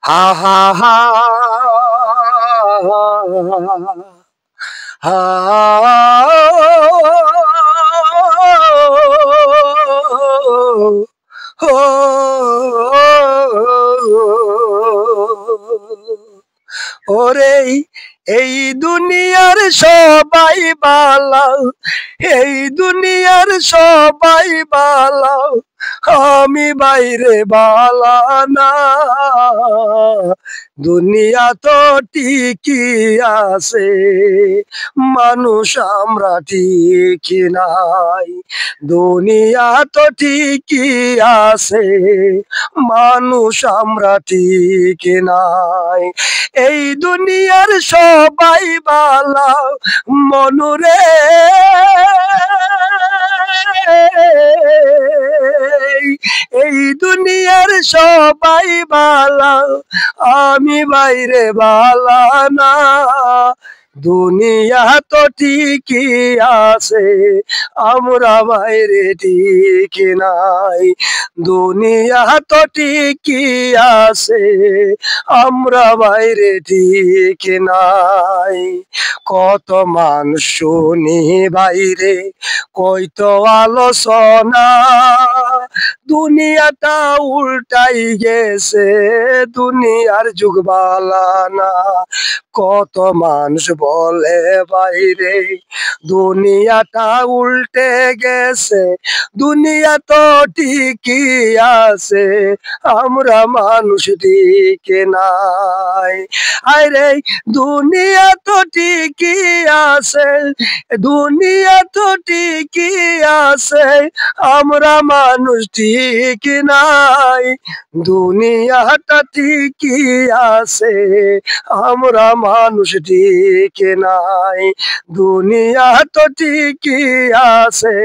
হা হা হা হা ওরে এই দুনিয়ার সবাই বালা, এই দুনিয়ার সবাই বালা, আমি বাইরে বালা না। দুনিয়া তো ঠিকই আছে, মানুষ আমরা ঠিকই নাই। দুনিয়া তো ঠিকই আছে, মানুষ আমরা ঠিকই নাই। এই দুনিয়ার সবাই বালা মনুরে, এই দুনিয়ার সবাই বালা, আমি বাইরে বালা না। দুনিয়া তো ঠিকই আছে, আমরা বাইরে ঠিক নাই। দুনিয়া তো ঠিকই আছে, আমরা বাইরে ঠিক নাই। কত মানুষ শুনি বাইরে কইতো আলোচনা, দুনিয়াটা উল্টাই গেছে, দুনিয়ার যুগ বালানা। কত মানুষ বলে বাইরে দুনিয়াটা উল্টে গেছে, দুনিয়া তো ঠিকই আছে, আমরা মানুষ ঠিক নাই। আরে দুনিয়া তো ঠিকই আছে, দুনিয়া তো ঠিকই আছে, আমরা মানুষ ঠিক নাই। দুনিয়াটা ঠিকই আছে, আমরা মানুষ ঠিক নাই। দুনিয়া তো ঠিকই আছে,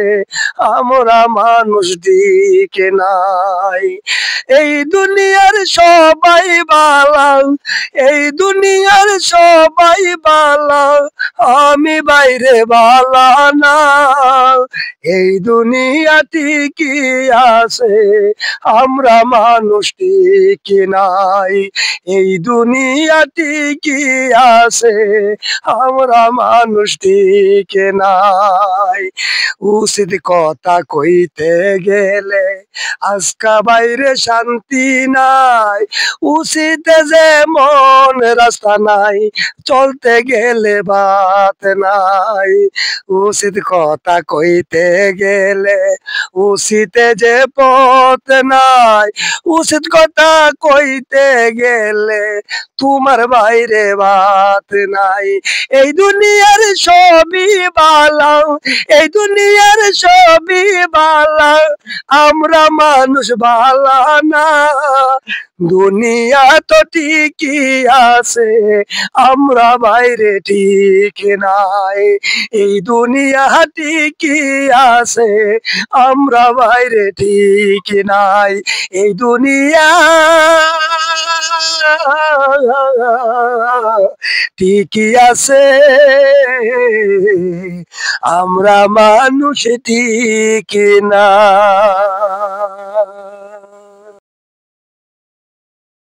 আমরা মানুষ ঠিক নাই। এই দুনিয়ার সবাই বালা, এই দুনিয়ার সবাই বালা, আমি বাইরে বালা না। এই দুনিয়া ঠিকই আছে, আমরা মানুষ ঠিক নাই। এই দুনিয়া ঠিকই আছে, আমরা মানুষ ঠিক নাই। উচিত কথা কইতে গেলে আজকা বাইরে শান্তি নাই, উচিত যে মন রাস্তা নাই, চলতে গেলে বাত নাই। উচিত কথা কইতে গেলে উচিত যে পথ নাই, উচিত কথা কইতে গেলে তোমার বাইরে বাত নাই। এই দুনিয়ার সবই বালা, এই দুনিয়ার সবই বালা, আমরা মানুষ বালা না। দুনিয়া তো ঠিকই আছে, আমরা বাইরে ঠিক নাই। এই দুনিয়া ঠিকই আছে, আমরা বাইরে ঠিক নাই। এই দুনিয়া ঠিকই আছে, আমরা মানুষ ঠিক না।